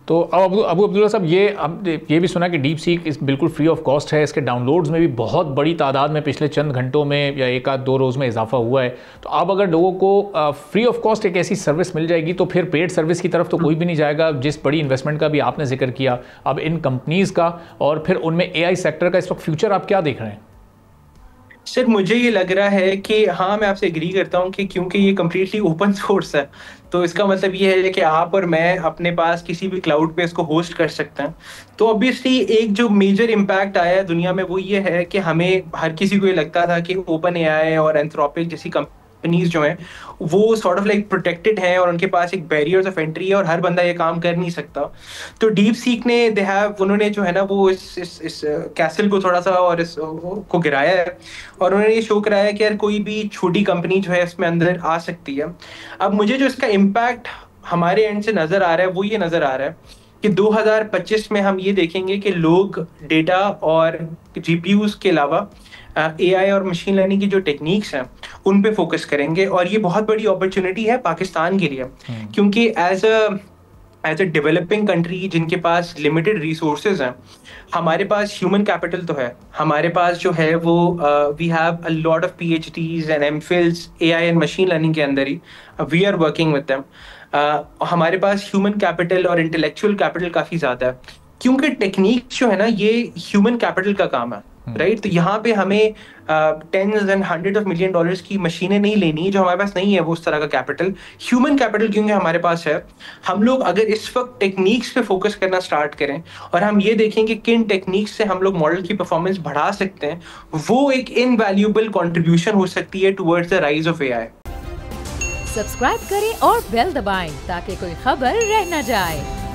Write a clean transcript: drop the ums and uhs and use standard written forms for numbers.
तो अब अबू अब्दुल्ला साहब, ये भी सुना कि डीप सीक इस बिल्कुल फ्री ऑफ कॉस्ट है, इसके डाउनलोड्स में भी बहुत बड़ी तादाद में पिछले चंद घंटों में या एक आध 2 रोज़ में इजाफा हुआ है। तो अब अगर लोगों को फ्री ऑफ कॉस्ट एक ऐसी सर्विस मिल जाएगी तो फिर पेड सर्विस की तरफ तो कोई भी नहीं जाएगा। जिस बड़ी इन्वेस्टमेंट का भी आपने जिक्र किया अब इन कंपनीज़ का, और फिर उनमें AI सेक्टर का इस वक्त फ्यूचर आप क्या देख रहे हैं? सर मुझे ये लग रहा है कि हाँ, मैं आपसे एग्री करता हूँ कि क्योंकि ये कम्प्लीटली ओपन सोर्स है, तो इसका मतलब ये है कि आप और मैं अपने पास किसी भी क्लाउड पे इसको होस्ट कर सकते हैं। तो ऑब्वियसली एक जो मेजर इम्पैक्ट आया है दुनिया में वो ये है कि हमें हर किसी को ये लगता था कि ओपन एआई और एंथ्रोपिक जैसी कंपनीज जो हैं वो सॉर्ट ऑफ लाइक प्रोटेक्टेड हैं और उनके पास एक बैरियर्स ऑफ एंट्री है और हर बंदा ये काम कर नहीं सकता। तो डीप सीक ने उन्होंने जो है ना वो इस कैसल को थोड़ा सा और इस को गिराया है और उन्होंने ये शो कराया कि यार कोई भी छोटी कंपनी जो है इसमें अंदर आ सकती है। अब मुझे जो इसका इम्पैक्ट हमारे एंड से नजर आ रहा है वो ये नजर आ रहा है कि 2025 में हम ये देखेंगे कि लोग डेटा और जीपीयूज के अलावा एआई और मशीन लर्निंग की जो टेक्निक्स हैं उन पे फोकस करेंगे और ये बहुत बड़ी अपॉर्चुनिटी है पाकिस्तान के लिए, क्योंकि एज अ डेवलपिंग कंट्री जिनके पास लिमिटेड रिसोर्सेज हैं, हमारे पास ह्यूमन कैपिटल तो है, हमारे पास जो है वो we have a lot of PhDs and MPhils AI and machine learning के अंदर ही we are working with them. हमारे पास ह्यूमन कैपिटल और इंटेलेक्चुअल कैपिटल काफी ज्यादा है, क्योंकि टेक्निक जो है ना ये ह्यूमन कैपिटल का काम है, राइट। तो यहाँ पे हमें tens and hundred of million dollars की मशीनें नहीं लेनी, जो हमारे पास नहीं है वो उस तरह का कैपिटल। ह्यूमन कैपिटल क्योंकि हमारे पास है, हम लोग अगर इस वक्त टेक्निक्स पे फोकस करना स्टार्ट करें और हम ये देखें कि किन टेक्निक्स से हम लोग मॉडल की परफॉर्मेंस बढ़ा सकते हैं, वो एक इनवैल्यूएबल कंट्रीब्यूशन हो सकती है towards the rise of AI. Subscribe करें और बेल दबाएं ताकि कोई खबर रह न जाए।